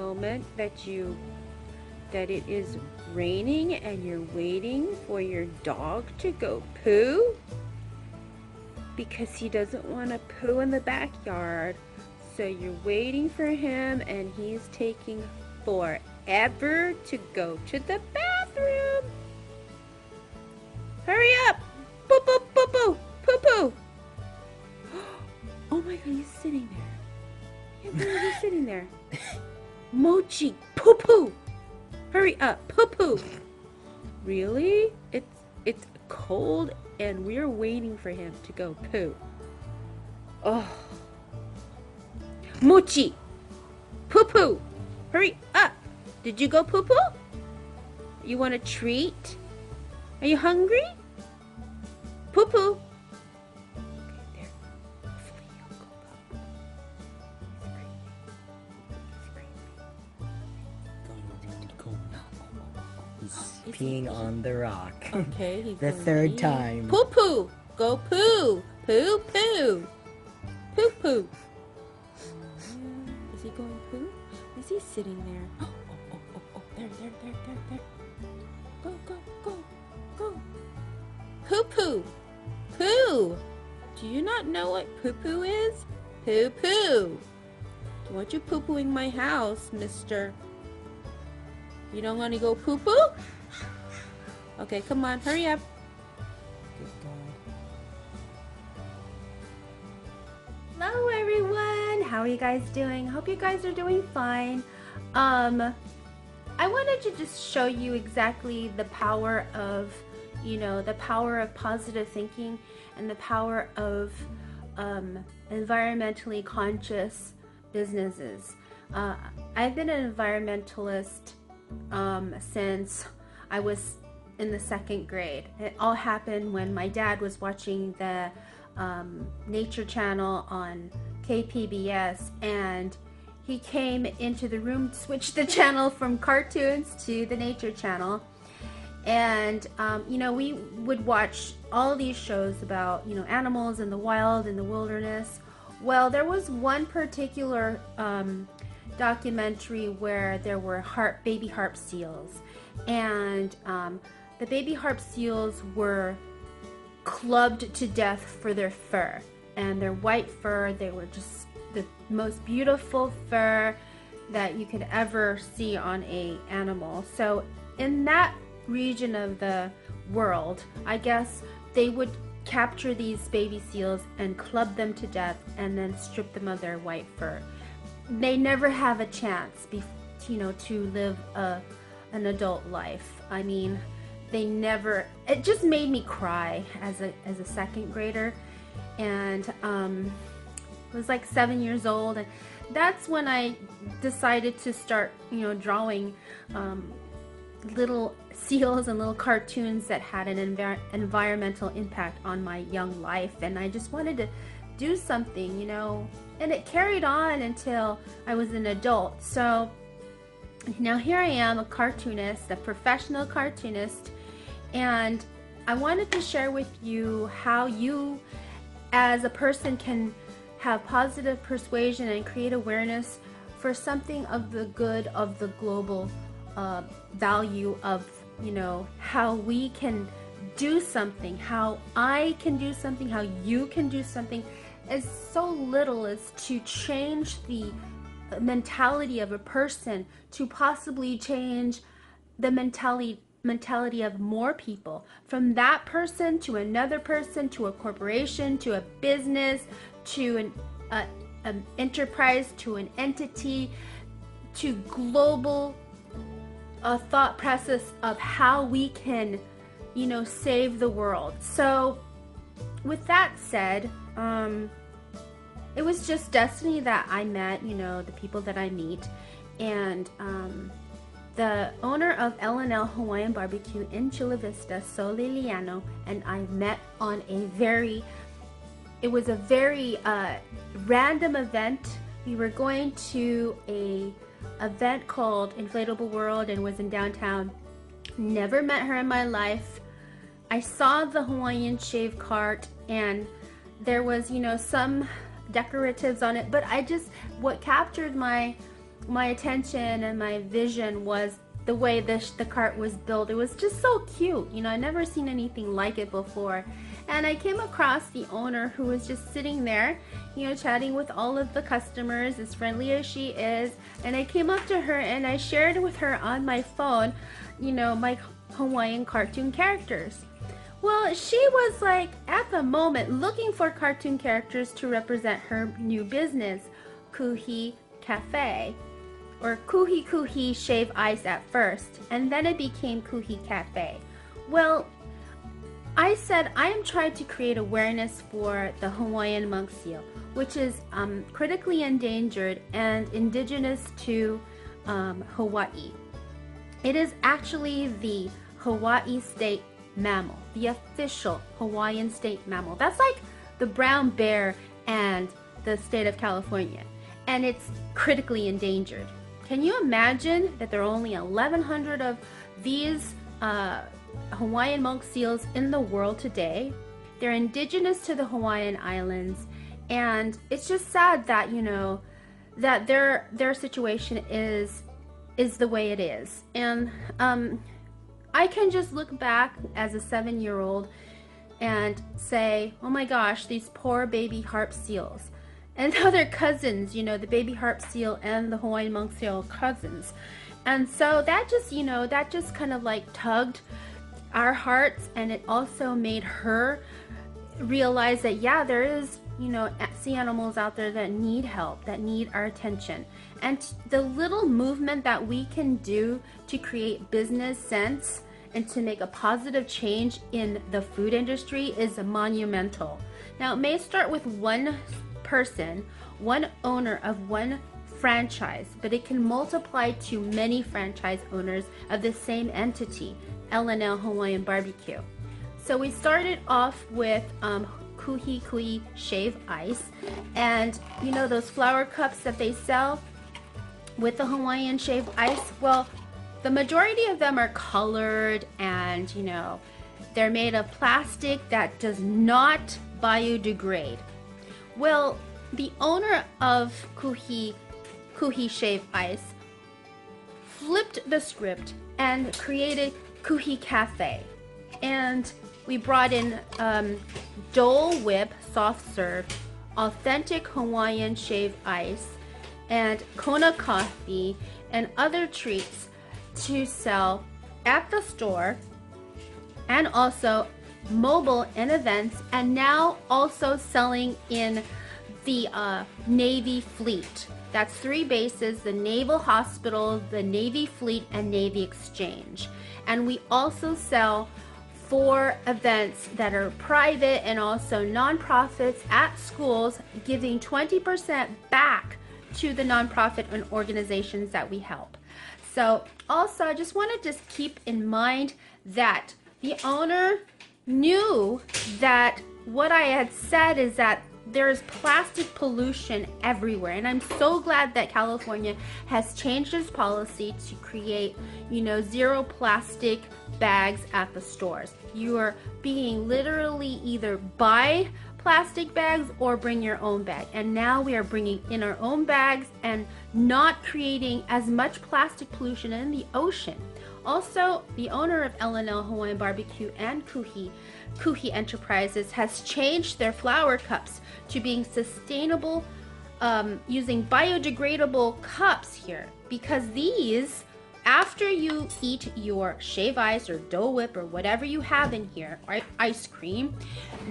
moment that it is raining and you're waiting for your dog to go poo? Because he doesn't want to poo in the backyard. So you're waiting for him and he's taking forever to go to the bathroom. Hurry up! Poo poo poo poo poo poo! Oh my god, he's sitting there. I can't believe he's sitting there. Mochi, poo poo! Hurry up, poo poo! Really? It's cold and we're waiting for him to go poo. Oh. Mochi! Poo poo! Hurry up! Did you go poo poo? You want a treat? Are you hungry? Poo poo! Okay, there. Hopefully he'll go poo. He's peeing on the rock. Okay, he's the third time. Poo poo! Go poo! Poo poo! Poo poo! Is he going poo? Is he sitting there? Oh, there. Go. Poo poo! Poo! Do you not know what poo poo is? Poo poo! Don't want you poo pooing my house, mister. You don't want to go poo poo? Okay, come on, hurry up. Hello everyone, how are you guys doing? Hope you guys are doing fine. I wanted to just show you exactly the power of, the power of positive thinking and the power of environmentally conscious businesses. I've been an environmentalist since I was in the 2nd grade. It all happened when my dad was watching the Nature Channel on KPBS, and he came into the room, switched the channel from cartoons to the Nature Channel, and we would watch all these shows about animals in the wild, in the wilderness. Well, there was one particular documentary where there were baby harp seals, and the baby harp seals were clubbed to death for their fur, and their white fur. They were just the most beautiful fur that you could ever see on a animal. So in that region of the world, I guess they would capture these baby seals and club them to death and then strip them of their white fur. They never have a chance to live an adult life. I mean, they never. It just made me cry as a 2nd grader, and I was like 7 years old, and that's when I decided to start drawing little seals and little cartoons that had an environmental impact on my young life. And I just wanted to do something, and it carried on until I was an adult. So now here I am, a cartoonist, a professional cartoonist, and I wanted to share with you how you as a person can have positive persuasion and create awareness for something of the good of the global value of how we can do something, how I can do something, how you can do something, as so little as to change the mentality of a person, to possibly change the mentality of more people, from that person to another person, to a corporation, to a business, to an enterprise, to an entity, to global thought process of how we can save the world. So with that said, it was just destiny that I met the people that I meet, and the owner of L&L Hawaiian Barbecue in Chula Vista, Sol Liliano, and I met on it was a very random event. We were going to a event called Inflatable World and was in downtown. Never met her in my life. I saw the Hawaiian shave cart and there was some decoratives on it, but what captured my my attention and my vision was the way the cart was built. It was just so cute. You know, I never seen anything like it before. And I came across the owner who was just sitting there, you know, chatting with all of the customers, as friendly as she is. And I came up to her and I shared with her on my phone, you know, my Hawaiian cartoon characters. Well, she was like, at the moment, looking for cartoon characters to represent her new business, Kuhi Cafe, or Kuhi Kuhi Shave Ice at first, and then it became Kuhi Cafe. Well, I said I am trying to create awareness for the Hawaiian monk seal, which is critically endangered and indigenous to Hawaii. It is actually the Hawaii state mammal, the official Hawaiian state mammal. That's like the brown bear and the state of California, and it's critically endangered. Can you imagine that there are only 1,100 of these Hawaiian monk seals in the world today? They're indigenous to the Hawaiian Islands, and it's just sad that, you know, that their situation is the way it is. And I can just look back as a 7-year-old and say, oh my gosh, these poor baby harp seals. And now they're cousins, you know, the baby harp seal and the Hawaiian monk seal are cousins. And so that just, you know, that just kind of like tugged our hearts, and it also made her realize that, yeah, there is, you know, sea animals out there that need help, that need our attention. And the little movement that we can do to create business sense and to make a positive change in the food industry is monumental. Now, it may start with one person, one owner of one franchise, but it can multiply to many franchise owners of the same entity, L&L Hawaiian Barbecue. So we started off with Kuhi Kuhi Shave Ice, and you know those flower cups that they sell with the Hawaiian Shave Ice? Well, the majority of them are colored, and you know, they're made of plastic that does not biodegrade. Well, the owner of Kuhi Shave Ice flipped the script and created Kuhi Cafe. And we brought in Dole Whip soft serve, authentic Hawaiian shave ice, and Kona coffee and other treats to sell at the store, and also mobile and events, and now also selling in the Navy Fleet. That's 3 bases: the Naval Hospital, the Navy Fleet, and Navy Exchange. And we also sell 4 events that are private and also nonprofits at schools, giving 20% back to the nonprofit and organizations that we help. So also, I just want to just keep in mind that the owner knew that what I had said is that there's plastic pollution everywhere, and I'm so glad that California has changed its policy to create, you know, 0 plastic bags at the stores. You are being literally either buy plastic bags or bring your own bag, and now we are bringing in our own bags and not creating as much plastic pollution in the ocean. Also, the owner of L&L Hawaiian Barbecue and Kuhi Enterprises has changed their flower cups to being sustainable, using biodegradable cups here, because these, after you eat your shave ice or Dole Whip or whatever you have in here, or ice cream,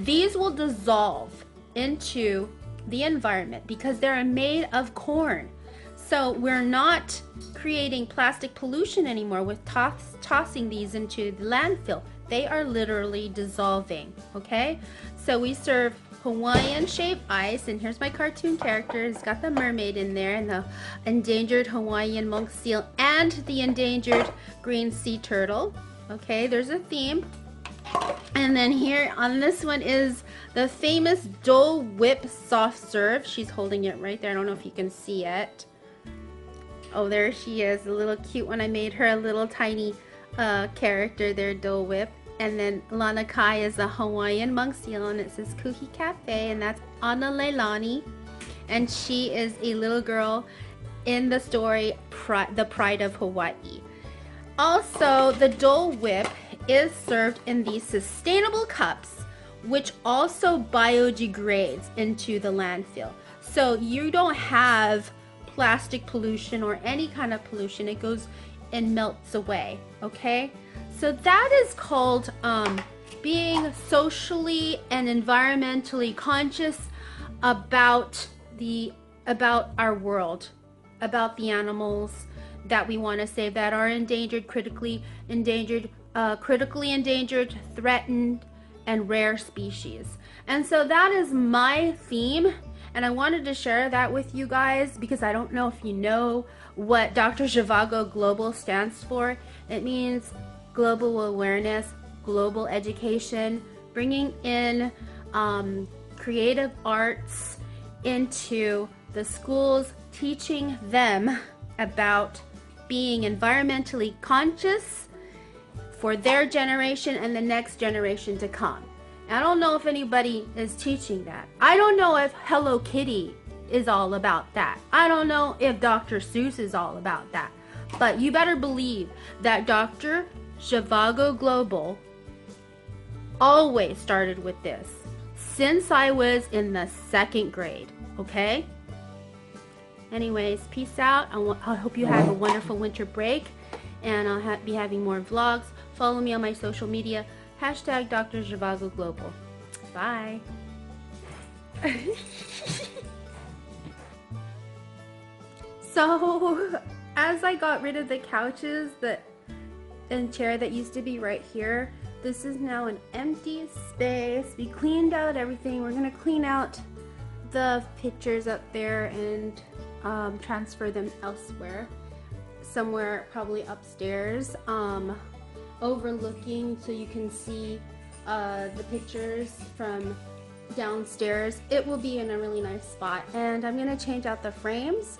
these will dissolve into the environment because they're made of corn. So we're not creating plastic pollution anymore with tossing these into the landfill. They are literally dissolving, okay? So we serve Hawaiian shave ice, and here's my cartoon character. It's got the mermaid in there, and the endangered Hawaiian monk seal, and the endangered green sea turtle. Okay, there's a theme. And then here on this one is the famous Dole Whip soft serve. She's holding it right there. I don't know if you can see it. Oh, there she is, a little cute one. I made her a little tiny character there, Dole Whip. And then Lana Kai is a Hawaiian monk seal, and it says Kuhi Cafe, and that's Ana Leilani. And she is a little girl in the story The Pride of Hawaii. Also, the Dole Whip is served in these sustainable cups, which also biodegrades into the landfill. So you don't have plastic pollution or any kind of pollution. It goes and melts away, okay? So that is called being socially and environmentally conscious about our world, about the animals that we want to save that are endangered, critically endangered, threatened, and rare species. And so that is my theme, and I wanted to share that with you guys because I don't know if you know what Dr. Zhivago Global stands for. It means global awareness, global education, bringing in creative arts into the schools, teaching them about being environmentally conscious for their generation and the next generation to come. I don't know if anybody is teaching that. I don't know if Hello Kitty is all about that. I don't know if Dr. Seuss is all about that. But you better believe that Dr. Zhivago Global always started with this since I was in the 2nd grade, okay? Anyways, peace out. I hope you have a wonderful winter break, and I'll be having more vlogs. Follow me on my social media, # Dr. Zhivago Global. Bye. So, as I got rid of the couches and chair that used to be right here, this is now an empty space. We cleaned out everything. We're gonna clean out the pictures up there and transfer them elsewhere, somewhere probably upstairs, overlooking so you can see the pictures from downstairs. It will be in a really nice spot, and I'm gonna change out the frames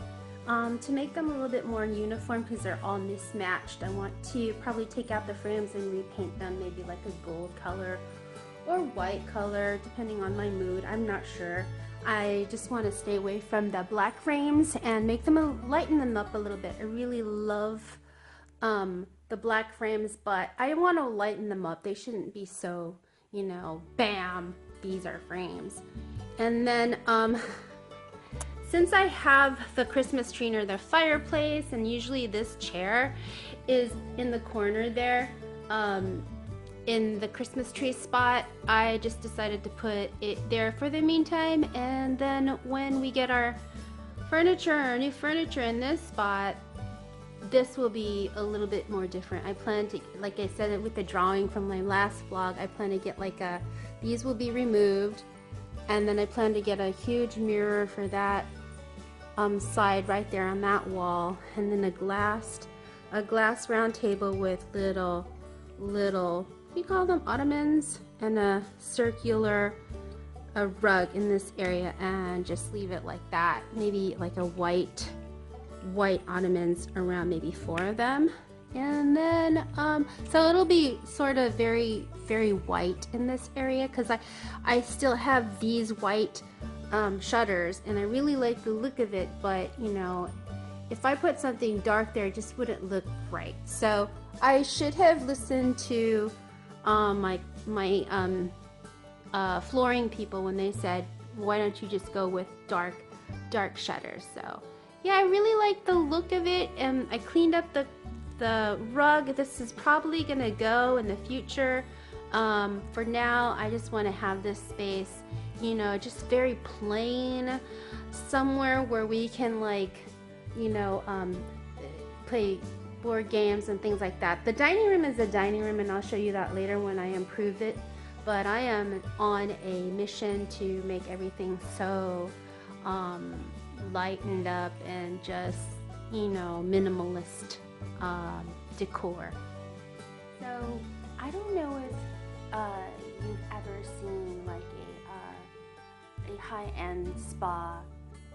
to make them a little bit more uniform because they're all mismatched. I want to probably take out the frames and repaint them maybe like a gold color or white color, depending on my mood. I'm not sure. I just want to stay away from the black frames and make them lighten them up a little bit. I really love the black frames, but I want to lighten them up. They shouldn't be so, you know, bam, these are frames. And then since I have the Christmas tree near the fireplace, and usually this chair is in the corner there, in the Christmas tree spot, I just decided to put it there for the meantime, and then when we get our new furniture in this spot, this will be a little bit more different. I plan to, like I said with the drawing from my last vlog, I plan to get like these will be removed, and then I plan to get a huge mirror for that side right there on that wall, and then a glass round table with little we call them ottomans, and a circular rug in this area, and just leave it like that. Maybe like a white ottomans around, maybe 4 of them, and then so it'll be sort of very white in this area because I still have these white shutters, and I really like the look of it, but you know, if I put something dark there, it just wouldn't look right. So I should have listened to my flooring people when they said, why don't you just go with dark shutters. So yeah, I really like the look of it, and I cleaned up the rug. This is probably gonna go in the future. For now, I just want to have this space, you know, just very plain, somewhere where we can, like, you know, play board games and things like that. The dining room is a dining room, and I'll show you that later when I improve it, but I am on a mission to make everything so lightened up and just, you know, minimalist decor. So I don't know if you've ever seen like a high-end spa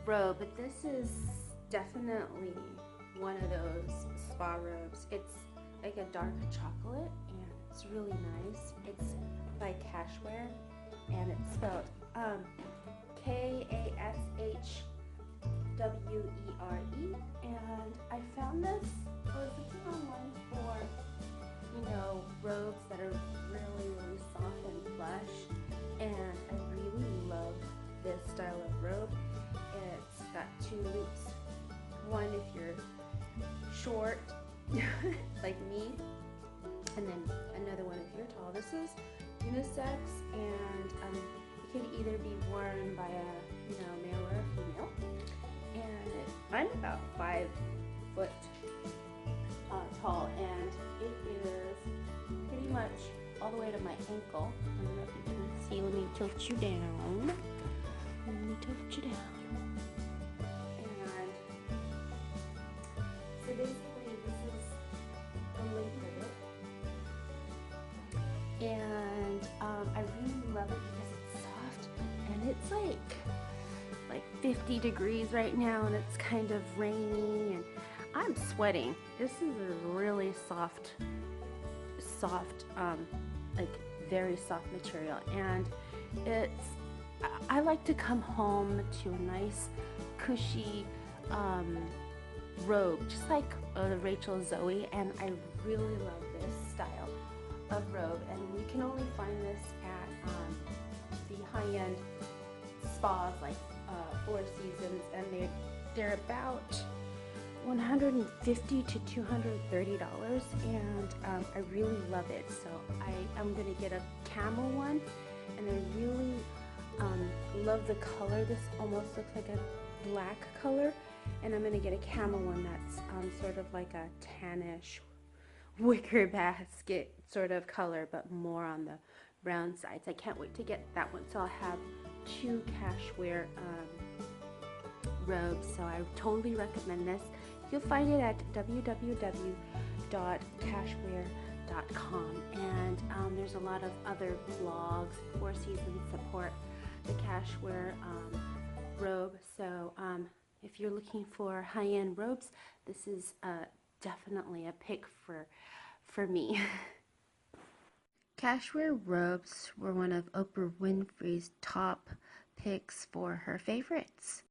robe, but this is definitely one of those spa robes. It's like a dark chocolate, and it's really nice. It's by Cashware, and it's spelled Kashware. W-E-R-E, and I found this. I was looking online for, robes that are really, really soft and plush, and I really love this style of robe. It's got two loops. One if you're short, like me, and then another one if you're tall. This is unisex, and it can either be worn by a male or a female. And I'm about 5 foot tall, and it is pretty much all the way to my ankle. I don't know if you can see. Let me tilt you down. Let me tilt you down. And so basically, this is the length of it, and I really love it because it's soft, and it's like 50 degrees right now, and it's kind of rainy, and I'm sweating. This is a really soft, like very soft material, and I like to come home to a nice, cushy robe, just like Rachel Zoe, and I really love this style of robe, and you can only find this at the high-end spas like Four Seasons, and they're about $150 to $230, and I really love it. So I'm gonna get a camel one, and I really love the color. This almost looks like a black color, and I'm gonna get a camel one that's sort of like a tannish wicker basket sort of color, but more on the brown sides. I can't wait to get that one. So I'll have 2 cashwear robes, so I totally recommend this. You'll find it at www.cashwear.com, and there's a lot of other blogs. Four Seasons support the cashwear robe, so if you're looking for high-end robes, this is definitely a pick for me. Cashwear robes were one of Oprah Winfrey's top picks for her favorites.